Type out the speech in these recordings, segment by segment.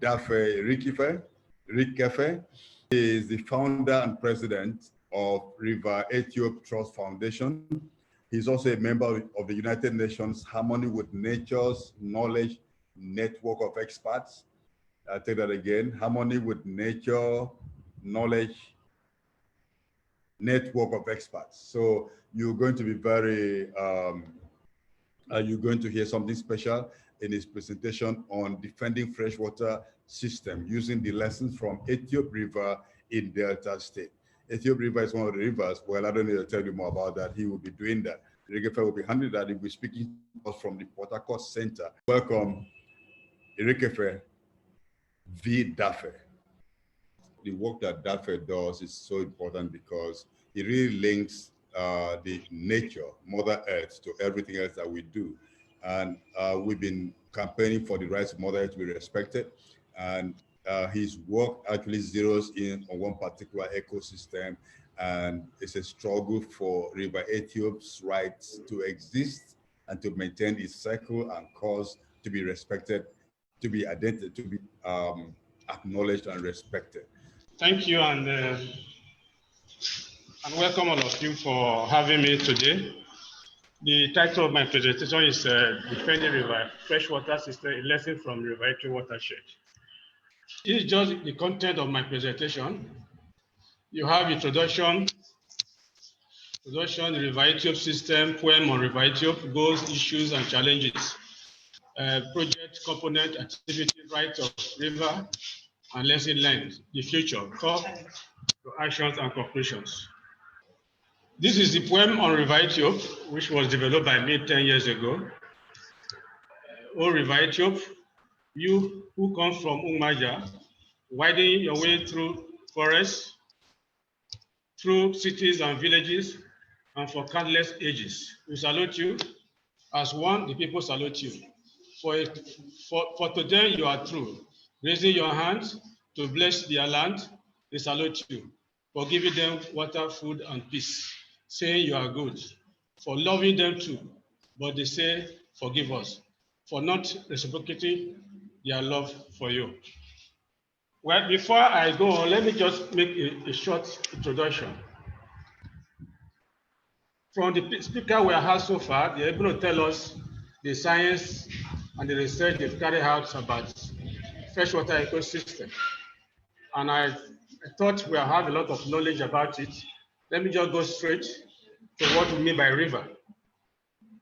Dafe Irikefe. He is the founder and president of River Ethiop Trust Foundation. He's also a member of the United Nations Harmony with Nature's Knowledge Network of Experts. I'll take that again, Harmony with Nature Knowledge Network of Experts. So you're going to be very, you're going to hear something special in his presentation on defending freshwater system using the lessons from Ethiop River in Delta State. Ethiop River is one of the rivers. Well, I don't need to tell you more about that. He will be doing that. Irikefe will be handling that. He'll be speaking to us from the Port Harcourt Center. Welcome, Irikefe V. Dafe. The work that Dafe does is so important because it really links the nature, Mother Earth, to everything else that we do. And we've been campaigning for the rights of Mother Earth to be respected. And his work actually zeroes in on one particular ecosystem, and it's a struggle for River Ethiop's rights to exist and to maintain its cycle and course, to be respected, to be identified, to be acknowledged and respected. Thank you, and welcome all of you for having me today. The title of my presentation is Defending River Freshwater System, a Lesson from River Ethiop Watershed. This is just the content of my presentation. You have introduction, River Ethiop system, poem on River Ethiop, goals, issues, and challenges, project component, activity, right of river, and lesson learned, the future, call to actions and conclusions. This is the poem on River Ethiop, which was developed by me 10 years ago. O River Ethiop, you who come from Umaja, widening your way through forests, through cities and villages, and for countless ages. We salute you. As one, the people salute you. For today you are true. Raising your hands to bless their land, they salute you. For giving them water, food, and peace, saying you are good. For loving them too, but they say, forgive us. For not reciprocating their love for you. Well, before I go on, let me just make a short introduction. From the speaker we have had so far, they're able to tell us the science and the research they've carried out about freshwater ecosystem. And I thought we have a lot of knowledge about it. Let me just go straight to what we mean by river.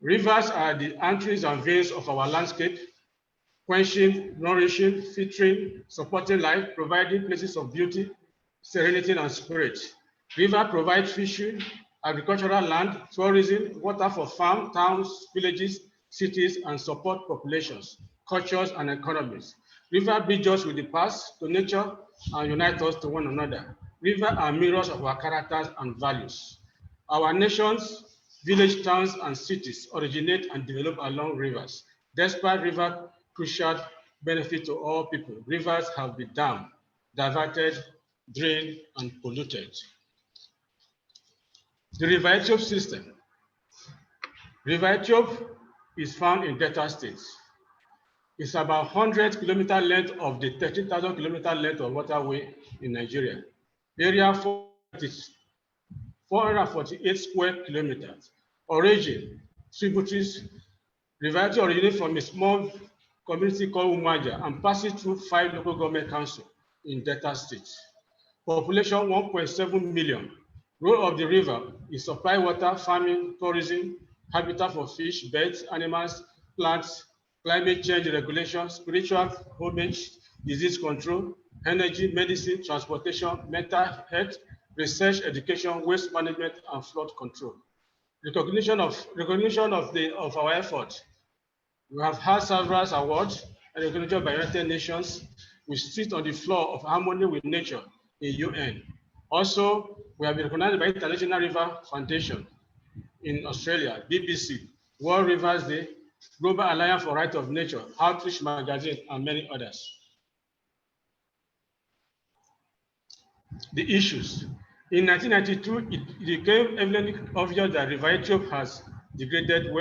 Rivers are the arteries and veins of our landscape, quenching, nourishing, filtering, supporting life, providing places of beauty, serenity, and spirit. Rivers provide fishing, agricultural land, tourism, water for farm, towns, villages, cities, and support populations, cultures, and economies. Rivers bridge us with the past to nature and unite us to one another. Rivers are mirrors of our characters and values. Our nations, village towns, and cities originate and develop along rivers. Despite river crucial benefit to all people, rivers have been dammed, diverted, drained, and polluted. The River Ethiop system. River Ethiop is found in Delta states. It's about 100 kilometer length of the 13,000 kilometer length of waterway in Nigeria. Area 448 square kilometers. Origin, tributaries. River Ethiop originates from a small community called Umaja and passes through 5 local government councils in Delta states. Population 1.7 million. Role of the river is supply water, farming, tourism, habitat for fish, birds, animals, plants, climate change regulation, spiritual homage, disease control, energy, medicine, transportation, mental health, research, education, waste management, and flood control. Recognition of our effort. We have had several awards and recognition by United Nations. We sit on the floor of harmony with nature in UN. Also, we have been recognized by International River Foundation in Australia, BBC, World Rivers Day, Global Alliance for Right of Nature, Outreach Magazine, and many others. The issues. In 1992, it became evidently obvious that River Ethiop has degraded.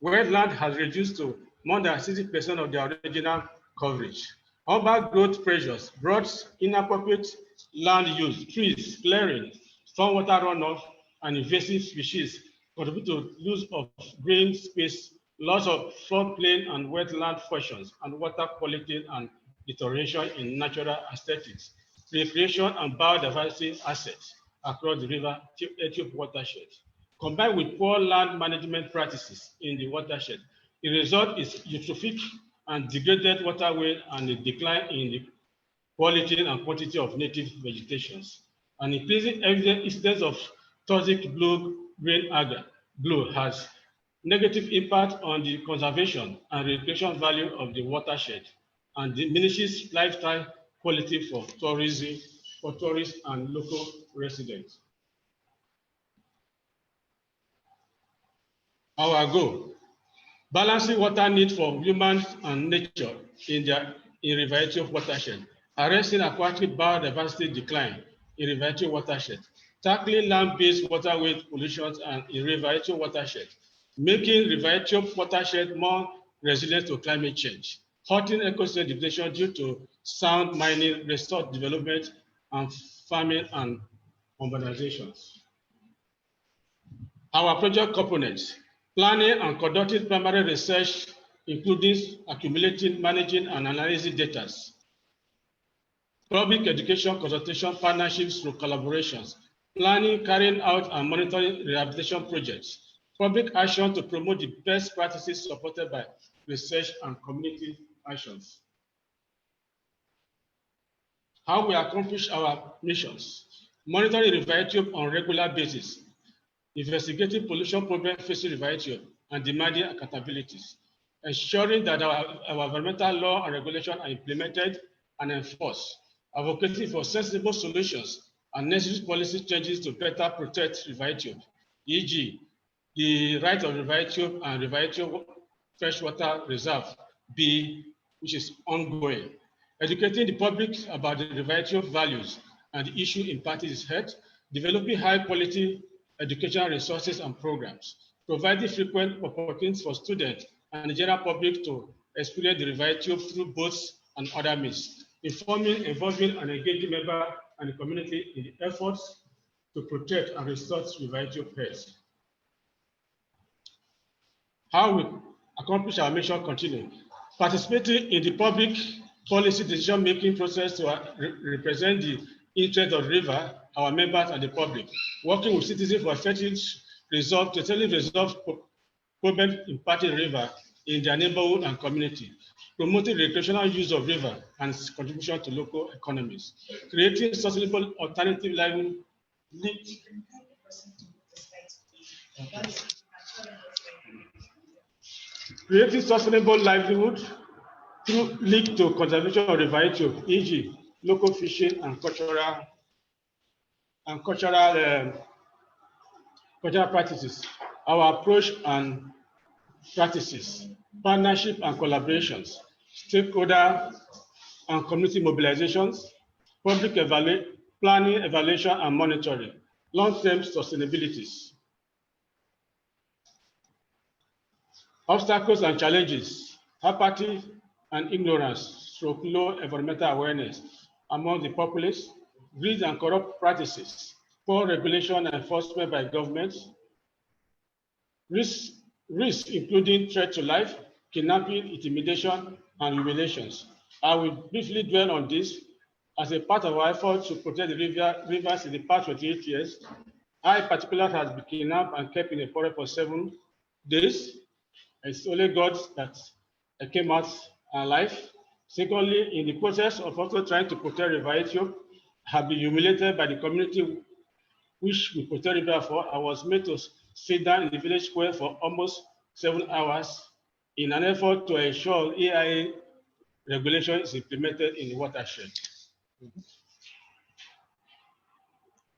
Wetland has reduced to more than 60% of the original coverage. Urban growth pressures brought inappropriate land use, trees, clearing, stormwater runoff, and invasive species contribute to loss of green space, loss of floodplain and wetland functions, and water quality and deterioration in natural aesthetics, recreation and biodiversity assets across the river Ethiopia watershed. Combined with poor land management practices in the watershed, the result is eutrophic and degraded waterway and a decline in the quality and quantity of native vegetations. An increasing incidence of toxic blue-green algae blue has negative impact on the conservation and recreation value of the watershed and diminishes lifestyle quality for tourists and local residents. Our goal: balancing water need for humans and nature in River Ethiopia watershed, arresting aquatic biodiversity decline in River Ethiopia watershed, tackling land-based waterway pollutions and in River Ethiopia watershed, making River Ethiopia watershed more resilient to climate change, halting ecosystem depletion due to sound mining, resource development, and farming and urbanizations. Our project components: planning and conducting primary research, including accumulating, managing, and analyzing data. Public education, consultation, partnerships through collaborations. Planning, carrying out, and monitoring rehabilitation projects. Public action to promote the best practices supported by research and community actions. How we accomplish our missions: monitoring River Ethiopia on a regular basis, investigating pollution problems facing River Ethiopia and demanding accountabilities, ensuring that our environmental law and regulation are implemented and enforced, advocating for sensible solutions and necessary policy changes to better protect River Ethiopia, e.g., the right of River Ethiopia and River Ethiopia Freshwater Reserve B, which is ongoing, educating the public about the River Ethiopia values and the issue impacting its health, developing high-quality educational resources and programs, providing frequent opportunities for students and the general public to experience the River Ethiopia through boats and other means, informing, involving, and engaging members and the community in the efforts to protect and restore River Ethiopia health. How we accomplish our mission continue: participating in the public policy decision-making process to represent the interest of the river, our members, and the public, working with citizens for effective resolve to resolve problems impacting the river in their neighborhood and community, promoting recreational use of river and its contribution to local economies, creating sustainable alternative livelihood. Creating sustainable livelihood through link to conservation of River Ethiopia, e.g., local fishing and cultural practices. Our approach and practices: partnership and collaborations, stakeholder and community mobilizations, public planning, evaluation, and monitoring, long-term sustainabilities. Obstacles and challenges: apathy and ignorance, stroke low environmental awareness among the populace, greed and corrupt practices, poor regulation and enforcement by governments, risks including threat to life, kidnapping, intimidation, and humiliations. I will briefly dwell on this. As a part of our effort to protect the rivers in the past 28 years, I in particular has been kidnapped and kept in a forest for 7 days. It's only God that I came out alive. Secondly, in the process of also trying to protect River Ethiopia, I have been humiliated by the community which we protect River for. I was made to sit down in the village square for almost 7 hours in an effort to ensure AIA regulation is implemented in the watershed.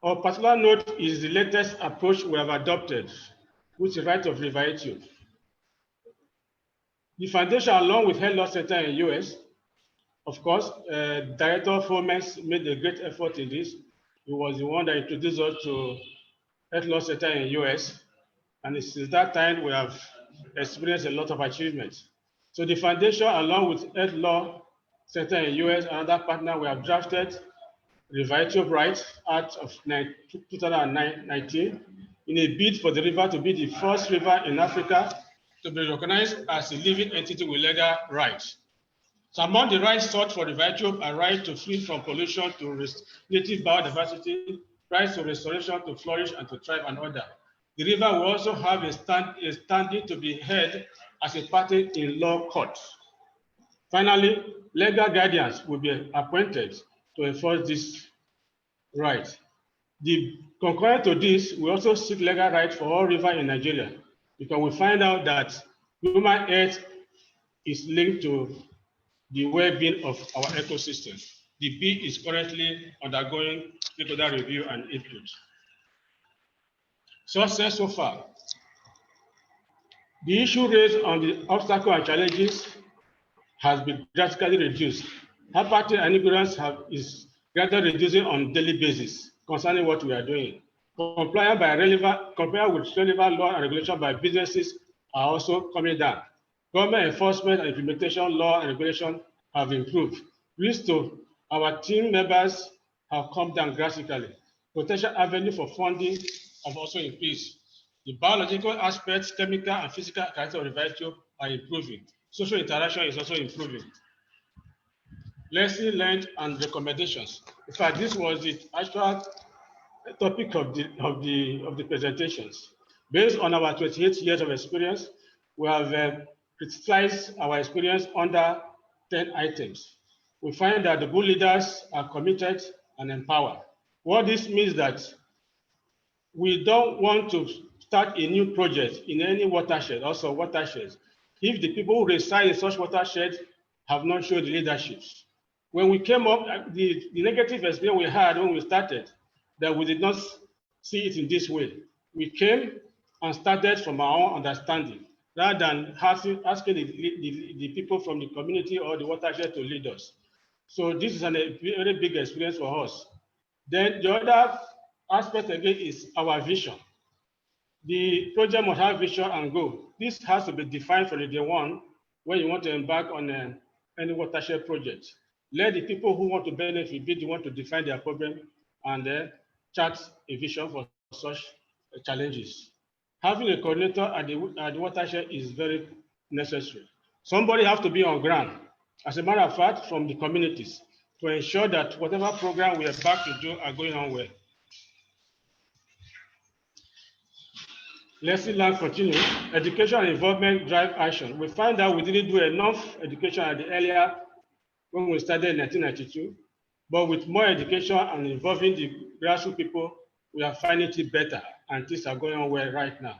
Of particular note is the latest approach we have adopted, which is the right of River Ethiopia. The foundation, along with Health Law Center in the US, of course, Director Foreman made a great effort in this. He was the one that introduced us to Health Law Center in the US. And since that time, we have experienced a lot of achievements. So the foundation, along with Health Law Center in US, another partner, we have drafted River Rights Act of 2019 in a bid for the river to be the first river in Africa to be recognized as a living entity with legal rights. So among the rights sought for River are right to free from pollution, to native biodiversity, rights to restoration, to flourish, and to thrive, and other. The river will also have a standing to be heard as a party in law courts. Finally, legal guardians will be appointed to enforce this right. Concurrent to this, we also seek legal rights for all rivers in Nigeria, because we find out that human health is linked to the well-being of our ecosystem. The bill is currently undergoing stakeholder review and input. Success so far. The issue raised on the obstacles and challenges has been drastically reduced. Apathy and ignorance is gradually reducing on a daily basis concerning what we are doing. Compliance with relevant law and regulation by businesses are also coming down. Government enforcement and implementation law and regulation have improved. Risks to our team members have come down drastically. Potential avenue for funding have also increased. The biological aspects, chemical and physical character of the virtue are improving. Social interaction is also improving. Lesson learned and recommendations. In fact, this was the actual topic of the presentations. Based on our 28 years of experience, we have criticized our experience under 10 items. We find that the good leaders are committed and empowered. What this means that we don't want to start a new project in any watershed, also watersheds, if the people who reside in such watersheds have not shown the leadership. When we came up, the negative experience we had when we started, that we did not see it in this way. We came and started from our own understanding, rather than asking the people from the community or the watershed to lead us. So this is a very big experience for us. Then the other aspect again is our vision. The project must have vision and goal. This has to be defined from the day one when you want to embark on any watershed project. Let the people who want to benefit be the one to define their problem and chart a vision for such challenges. Having a coordinator at the watershed is very necessary. Somebody has to be on ground, as a matter of fact, from the communities, to ensure that whatever program we are back to do are going on well. Lesson learned continue. Education and involvement drive action. We find that we didn't do enough education at the earlier when we started in 1992, but with more education and involving the grassroots people, we are finding it better, and things are going on well right now.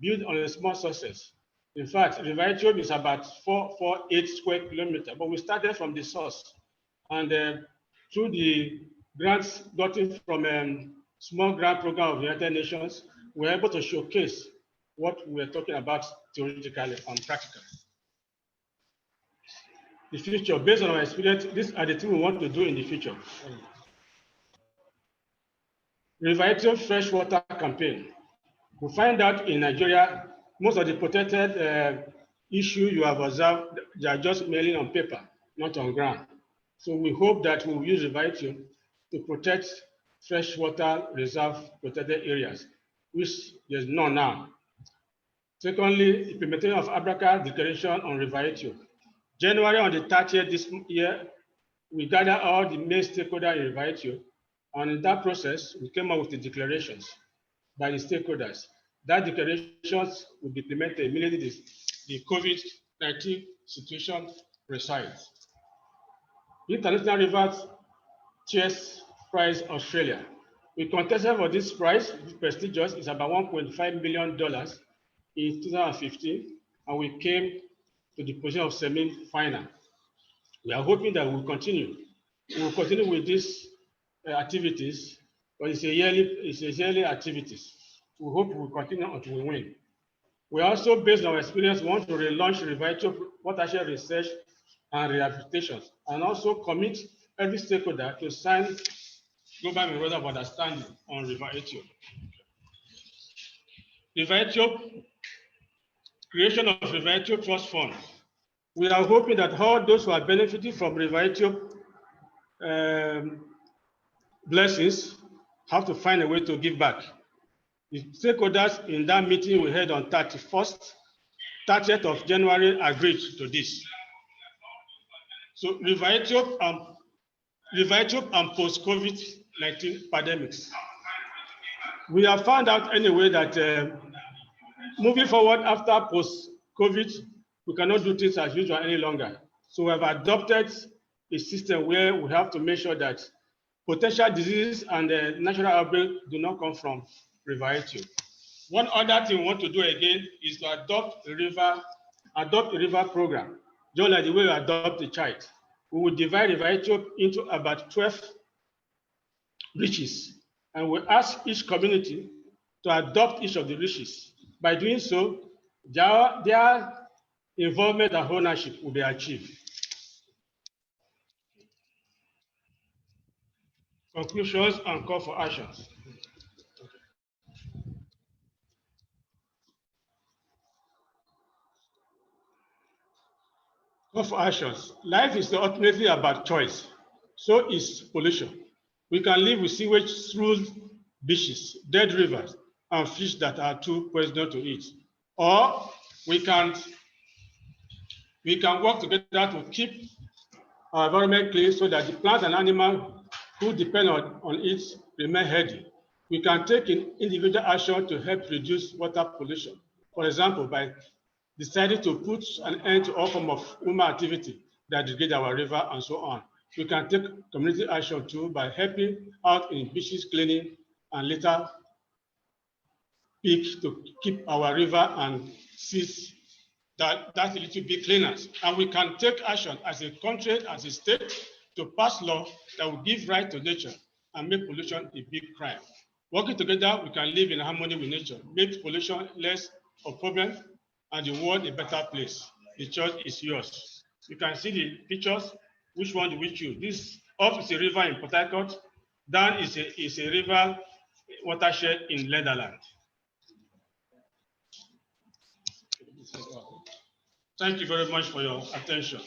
Build on a small success. In fact, River is about 448 square kilometers, but we started from the source, and through the grants gotten from small grant program of the United Nations, we're able to showcase what we're talking about theoretically and practically. The future, based on our experience, these are the things we want to do in the future. River freshwater campaign. We find out in Nigeria, most of the protected issues you have observed, they are just merely on paper, not on ground. So we hope that we will use River to protect freshwater reserve protected areas, which there's none now. Secondly, implementation of Abraka Declaration on River. January on the 30th this year, we gathered all the main stakeholders in River, and in that process, we came up with the declarations by the stakeholders. That declarations will be implemented immediately the COVID-19 situation resides. International Rivers Chess Prize Australia. We contested for this prize, it's prestigious, it's about $1.5 million in 2015, and we came to the position of semi-final. We are hoping that we'll continue. We will continue with these activities, but it's a yearly activities. We hope we'll continue until we win. We also, based on our experience, want to relaunch River watershed research and rehabilitation, and also commit every stakeholder to sign global memorandum of understanding on River Ethiopia. River Ethiopia, creation of River Ethiopia Trust Fund. We are hoping that all those who are benefiting from River Ethiopia blessings have to find a way to give back. The stakeholders in that meeting we held on 30th of January agreed to this. So River Ethiopia and post-COVID-19 pandemics. We have found out anyway that moving forward after post-COVID, we cannot do things as usual any longer. So we have adopted a system where we have to make sure that potential diseases and natural outbreak do not come from River Ethiopia. One other thing we want to do again is to adopt a river program, just like the way we adopt a child. We will divide River Ethiopia into about 12 reaches, and we ask each community to adopt each of the reaches. By doing so, their involvement and ownership will be achieved. Conclusions and call for actions. Call for actions. Life is ultimately about choice. So is pollution. We can live with sewage-through beaches, dead rivers, and fish that are too poisonous to eat. Or we can work together to keep our environment clean so that the plants and animals who depend on it remain healthy. We can take individual action to help reduce water pollution. For example, by deciding to put an end to all forms of human activity that degrade our river and so on. We can take community action too by helping out in beaches cleaning and later peak to keep our river and seas that little bit cleaner. And we can take action as a country, as a state, to pass law that will give right to nature and make pollution a big crime. Working together, we can live in harmony with nature, make pollution less of a problem, and the world a better place. The choice is yours. You can see the pictures. Which one do we choose? This up is a river in Port Harcourt. Down is a river watershed in Netherlands. Thank you very much for your attention.